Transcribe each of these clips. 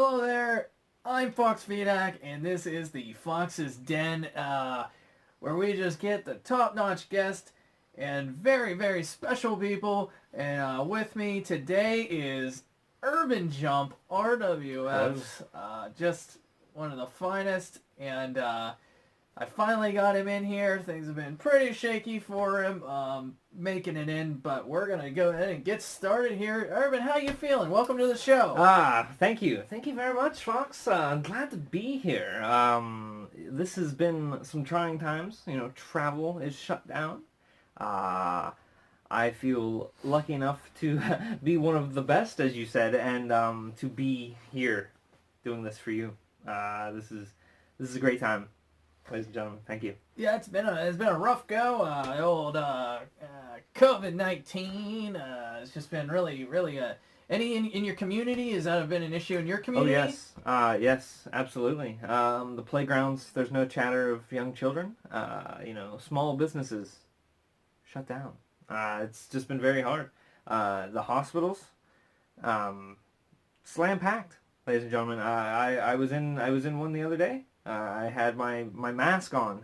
Hello there, I'm Fox Vidak, and this is the Fox's Den, where we just get the top-notch guests and very, very special people. And with me today is Urban Jump Hello. RWF, just one of the finest, and I finally got him in here. Things have been pretty shaky for him, making it in, but we're gonna go ahead and get started here. Urban, how you feeling? Welcome to the show. Thank you. Thank you very much, Fox. Glad to be here. This has been some trying times. Travel is shut down. Uh, I feel lucky enough to be one of the best, as you said, and to be here doing this for you. This is a great time, ladies and gentlemen. Thank you. Yeah, it's been a rough go. The old COVID-19. It's just been really. Any in your community? Has that been an issue in your Oh community? yes, yes, absolutely. The playgrounds, there's no chatter of young children. Small businesses shut down. It's just been very hard. The hospitals, slam packed, ladies and gentlemen. I was in one the other day. I had my mask on,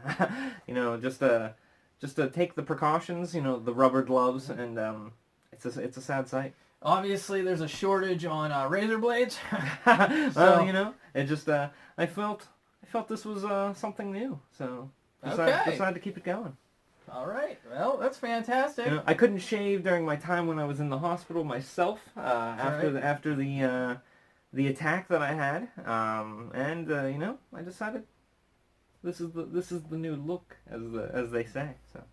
just to take the precautions. The rubber gloves, and it's a sad sight. Obviously, there's a shortage on razor blades. Well, So it just I felt this was something new, so okay, decided to keep it going. all right. Well, that's fantastic. I couldn't shave during my time when I was in the hospital myself after Right. the attack that I had, and I decided this is the new look, as they say. So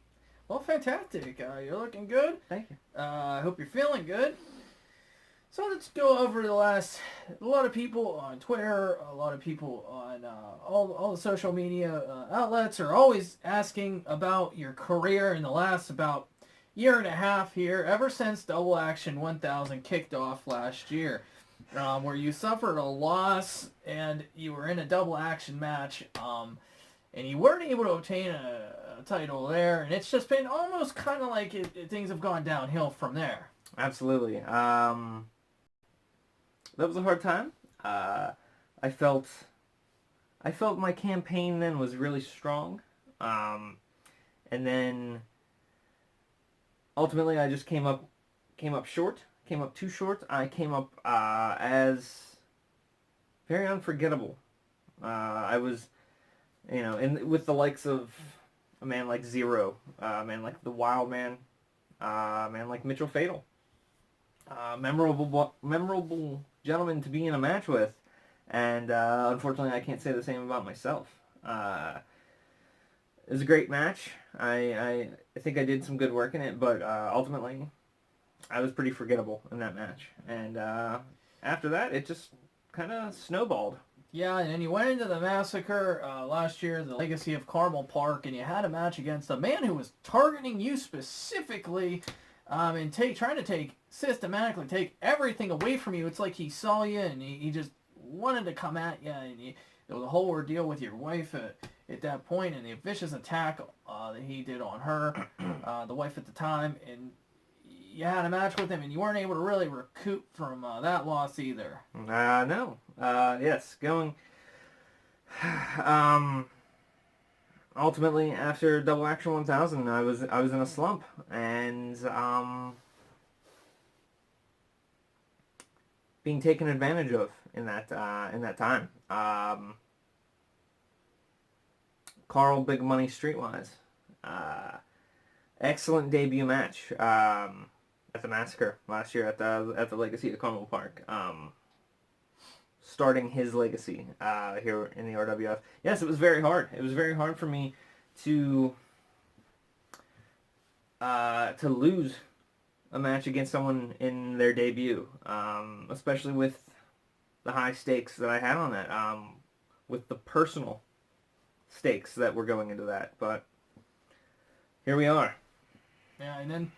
Well, fantastic. You're looking good. thank you. I hope you're feeling good. So let's go over the last. A lot of people on Twitter, a lot of people on all the social media outlets are always asking about your career in the last about year and a half here, ever since Double Action 1000 kicked off last year, where you suffered a loss and you were in a double action match, and you weren't able to obtain a title there, and it's just been almost kind of like things have gone downhill from there. Absolutely. That was a hard time. I felt my campaign then was really strong, and then ultimately I just came up short, came up too short. I came up as very unforgettable. I was, with the likes of a man like Zero, a man like the Wild Man, a man like Mitchell Fatal, memorable gentleman to be in a match with, and unfortunately I can't say the same about myself. It was a great match. I think I did some good work in it, but ultimately I was pretty forgettable in that match, and after that it just kind of snowballed. Yeah, and then you went into the massacre last year, the Legacy of Carmel Park, and you had a match against a man who was targeting you specifically, and trying to systematically take everything away from you. It's like he saw you and he just wanted to come at you, and there was a whole ordeal with your wife at that point, and the vicious attack that he did on her, the wife at the time, and you had a match with him, and you weren't able to really recoup from that loss either. No. Yes, going. Um, Ultimately, after Double Action 1000, I was in a slump, and being taken advantage of in that time. Carl Big Money Streetwise, uh, excellent debut match at the Massacre last year at the Legacy of Carmel Park. Starting his legacy here in the RWF. Yes, it was very hard. It was very hard for me to lose a match against someone in their debut, especially with the high stakes that I had on that, with the personal stakes that were going into that. But here we are. Yeah, and then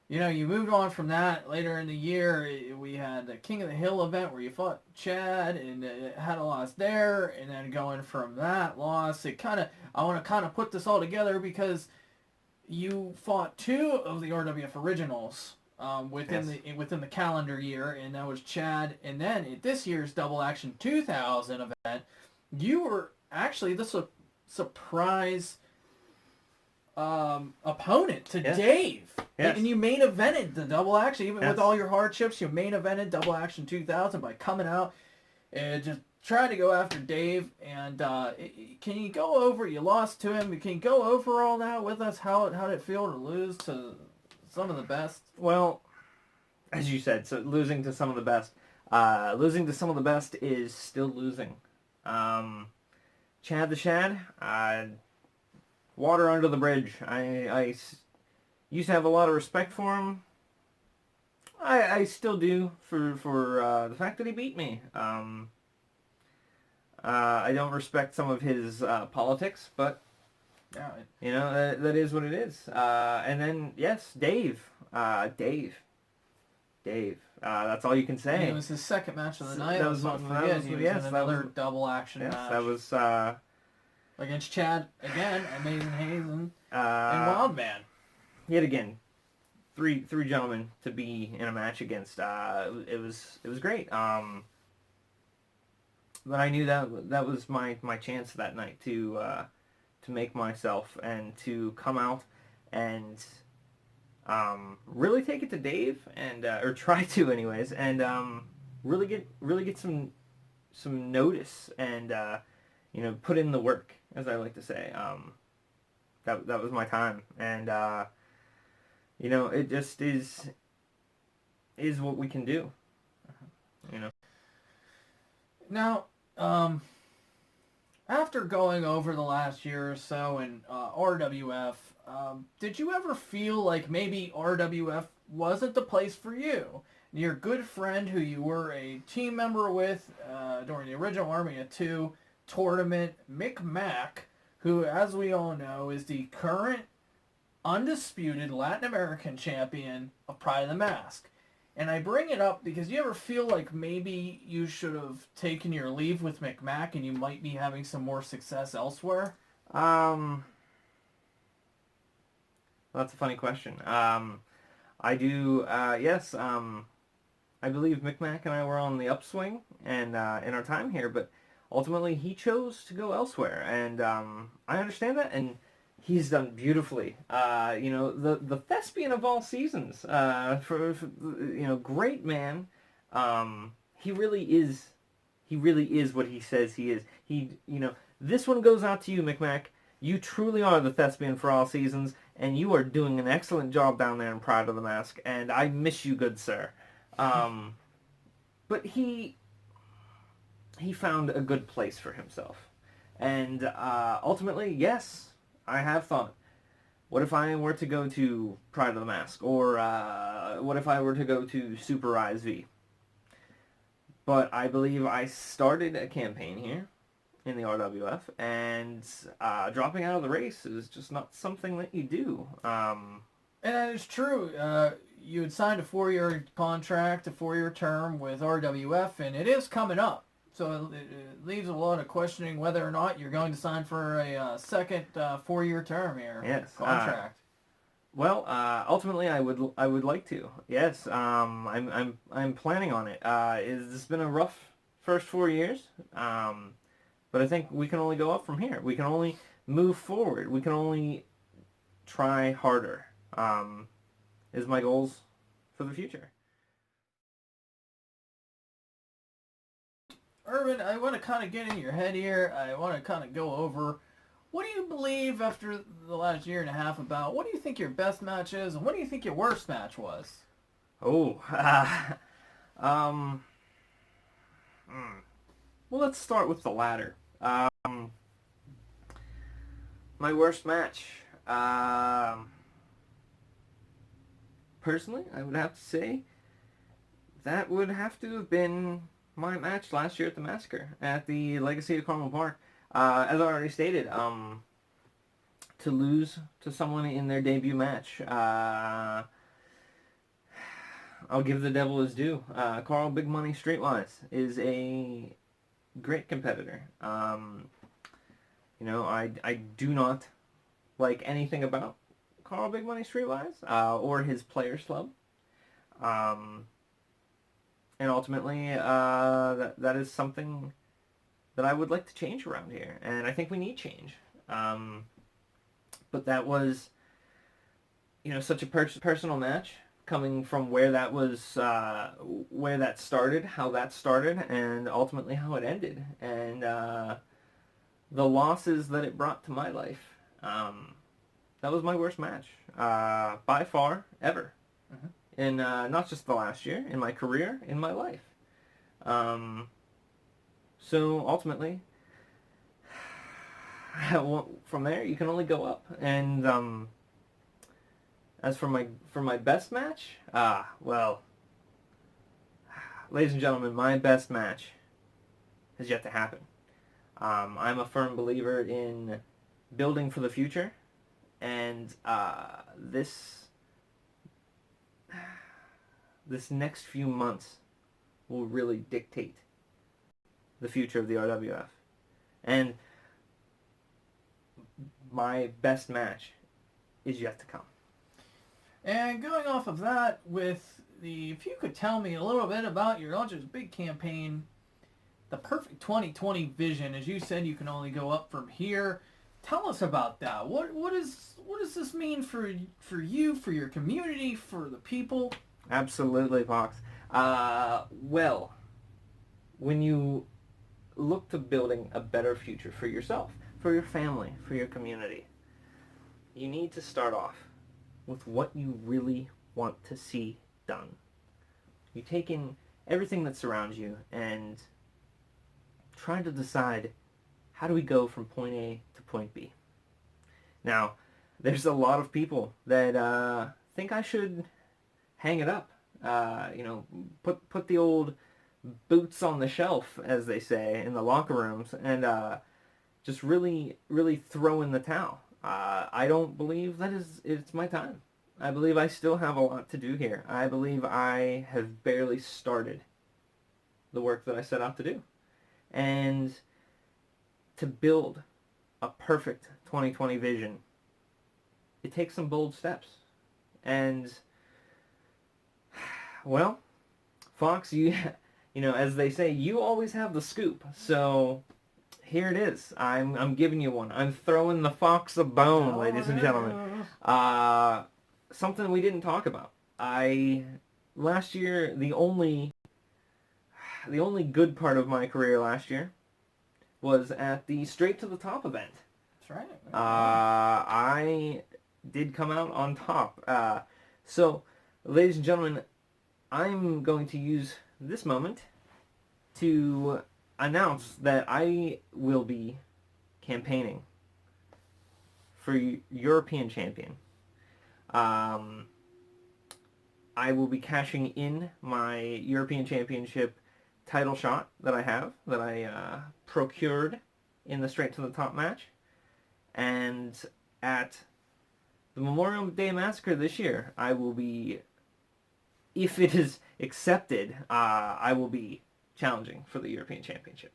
you moved on from that. Later in the year, we had the King of the Hill event where you fought Chad and had a loss there. And then going from that loss, I want to kind of put this all together because you fought two of the RWF originals within Yes. within the calendar year, and that was Chad. And then at this year's Double Action 2000 event, you were actually the surprise opponent to Yes. Dave. Yes. And you main evented the Double Action, even with Yes. all your hardships. You main evented Double Action 2000 by coming out and just trying to go after Dave. And can you go over? You lost to him. Can you go over all that with us? How did it feel to lose to some of the best? Well, as you said, so losing to some of the best. Losing to some of the best is still losing. Chad the Shad, water under the bridge. I used to have a lot of respect for him. I still do for the fact that he beat me. I don't respect some of his politics, but Yeah, that is what it is. And then yes, Dave. That's all you can say. it was his second match of the night. That Let's was not that forget was- he was yes, in that another was- Double Action Yes, match that was against Chad again, Amazing Hazen and uh, Wildman. yet again, three gentlemen to be in a match against. It was great. But I knew that was my chance that night to make myself and to come out and really take it to Dave and or try to anyways, and really get some notice and put in the work, as I like to say. That was my time, and it just is what we can do. Now, after going over the last year or so in RWF, did you ever feel like maybe RWF wasn't the place for you? Your good friend who you were a team member with during the original Army of Two tournament, Mick Mack, who, as we all know, is the current undisputed Latin American champion of Pride of the Mask. And I bring it up because you ever feel like maybe you should have taken your leave with McMack and you might be having some more success elsewhere? That's a funny question. I do, yes, I believe Micmac and I were on the upswing and in our time here, but ultimately he chose to go elsewhere, and I understand that, and he's done beautifully. The thespian of all seasons, for great man. He really is. He really is what he says he is. This one goes out to you, Micmac. You truly are the thespian for all seasons, and you are doing an excellent job down there in Pride of the Mask, and I miss you, good sir. But he found a good place for himself. And ultimately, yes, I have thought, what if I were to go to Pride of the Mask? Or what if I were to go to Super Rise V? But I believe I started a campaign here in the RWF, and dropping out of the race is just not something that you do. And that is true. You had signed a 4-year contract, a 4-year term with RWF, and it is coming up. So it leaves a lot of questioning whether or not you're going to sign for a second 4-year term here. Yes. Contract. Well, ultimately, I would like to. Yes. I'm planning on it. It's been a rough first 4 years. But I think we can only go up from here. We can only move forward. We can only try harder. Is my goals for the future. Urban, I want to kind of get in your head here. I want to kind of go over what do you believe after the last year and a half about what do you think your best match is and what do you think your worst match was? Oh, well, let's start with the latter. My worst match. Personally, I would have to say that would have to have been my match last year at the Massacre at the Legacy of Carmel Park. As I already stated, to lose to someone in their debut match, I'll give the devil his due. Carl Big Money Streetwise is a great competitor. I do not like anything about Carl Big Money Streetwise or his Players Club. Um, and ultimately, that is something that I would like to change around here, and I think we need change. Um, but that was, such a personal match coming from where that started, how that started, and ultimately how it ended, and the losses that it brought to my life. That was my worst match, by far, ever. Mm-hmm. In not just the last year, in my career, in my life. Um, so ultimately, from there you can only go up. And as for my best match, well, ladies and gentlemen, my best match has yet to happen. I'm a firm believer in building for the future, and this next few months will really dictate the future of the RWF. And my best match is yet to come. And going off of that, if you could tell me a little bit about your Ultra's big campaign, the perfect 2020 vision, as you said, you can only go up from here. Tell us about that. What does this mean for you, for your community, for the people? Absolutely, Fox. Well, when you look to building a better future for yourself, for your family, for your community, you need to start off with what you really want to see done. You take in everything that surrounds you and try to decide, how do we go from point A to point B? Now, there's a lot of people that think I should hang it up. Put the old boots on the shelf, as they say, in the locker rooms, and just really, really throw in the towel. I don't believe it's my time. I believe I still have a lot to do here. I believe I have barely started the work that I set out to do. And to build a perfect 2020 vision, it takes some bold steps. And, well, Fox, as they say, you always have the scoop. So here it is. I'm giving you one. I'm throwing the Fox a bone, ladies and gentlemen. Something we didn't talk about. Last year, the only good part of my career last year was at the Straight to the Top event. That's right. I did come out on top. So, ladies and gentlemen, I'm going to use this moment to announce that I will be campaigning for European champion. I will be cashing in my European Championship title shot that I procured in the Straight to the Top match. And at the Memorial Day Massacre this year, I will be, if it is accepted, I will be challenging for the European Championship.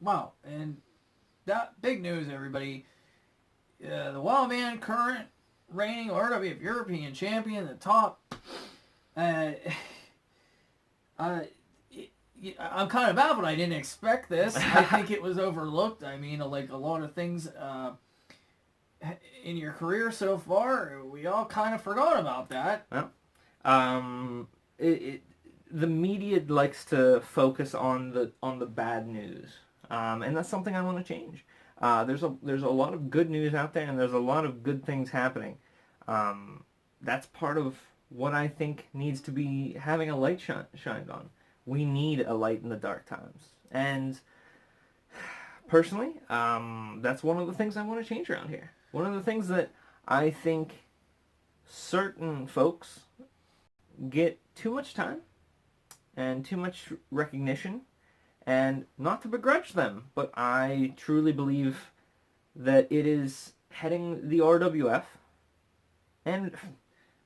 Wow, and that big news, everybody. The Wild Man, current reigning RWF European champion, the top. I'm kind of baffled. I didn't expect this. I think it was overlooked. I mean, like a lot of things in your career so far, we all kind of forgot about that. Well, the media likes to focus on the bad news, and that's something I want to change. There's a lot of good news out there, and there's a lot of good things happening. That's part of what I think needs to be having a light shined on. We need a light in the dark times, and personally, that's one of the things I want to change around here. One of the things that I think certain folks get too much time and too much recognition, and not to begrudge them, but I truly believe that it is heading the RWF and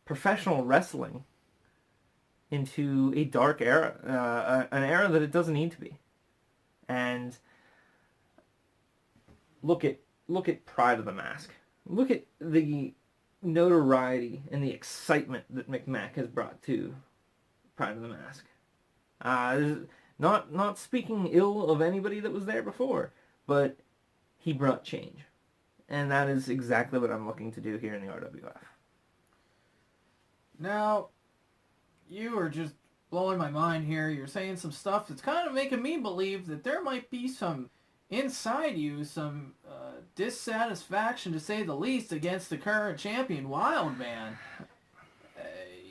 professional wrestling into a dark era, an era that it doesn't need to be. And look at Pride of the Mask. Look at the notoriety and the excitement that McMack has brought to Pride of the Mask. Not speaking ill of anybody that was there before, but he brought change. And that is exactly what I'm looking to do here in the RWF. Now, you are just blowing my mind here. You're saying some stuff that's kind of making me believe that there might be some inside you, some dissatisfaction, to say the least, against the current champion, Wildman.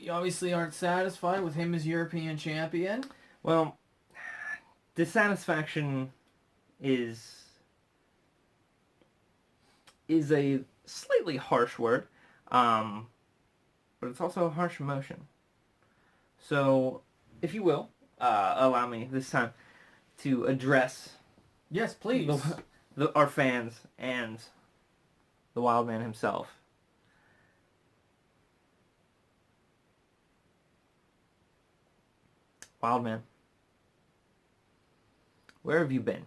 You obviously aren't satisfied with him as European champion. Well, dissatisfaction is a slightly harsh word, but it's also a harsh emotion. So, if you will, allow me this time to address Yes, please. our fans and the Wildman himself. Wildman, where have you been?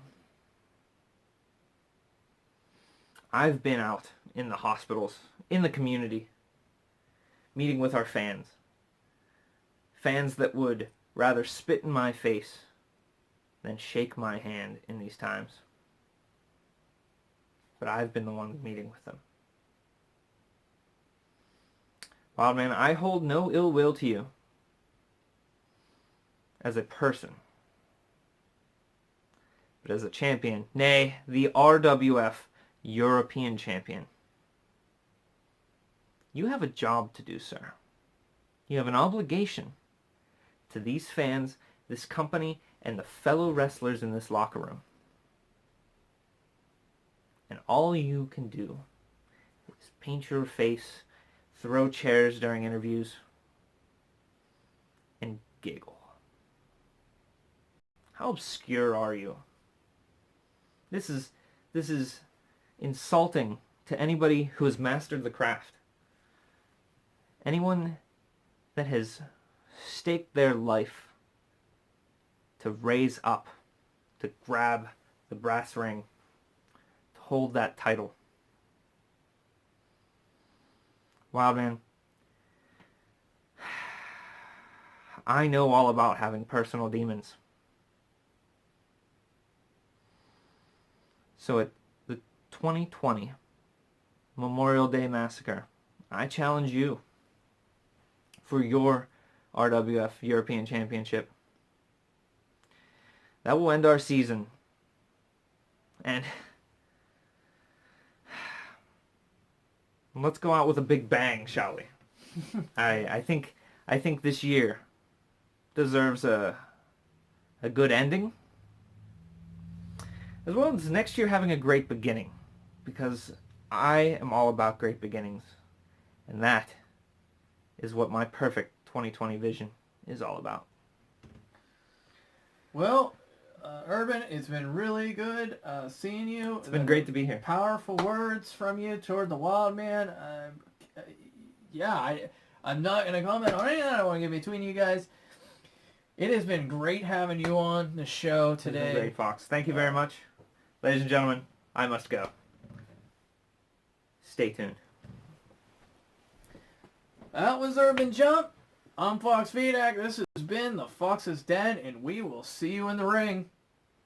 I've been out in the hospitals, in the community, meeting with our fans. Fans that would rather spit in my face than shake my hand in these times. But I've been the one meeting with them. Wildman, I hold no ill will to you as a person, but as a champion, nay, the RWF European champion. You have a job to do, sir. You have an obligation to these fans, this company, and the fellow wrestlers in this locker room. And all you can do is paint your face, throw chairs during interviews, and giggle. How obscure are you? This is insulting to anybody who has mastered the craft. Anyone that has staked their life to raise up, to grab the brass ring, to hold that title. Wildman, I know all about having personal demons. So at the 2020 Memorial Day Massacre, I challenge you for your RWF European Championship. That will end our season. And let's go out with a big bang, shall we? I think this year deserves a good ending, as well as next year having a great beginning, because I am all about great beginnings, and that is what my perfect 2020 vision is all about. Well, Urban, it's been really good seeing you. It's been great to be here. Powerful words from you toward the Wildman. I'm not going to comment on anything I don't want to get between you guys. It has been great having you on the show today. It's been great, Fox. Thank you very much. Ladies and gentlemen, I must go. Stay tuned. That was Urban Jump. I'm Fox Vidak. This has been the Fox's Den, and we will see you in the ring.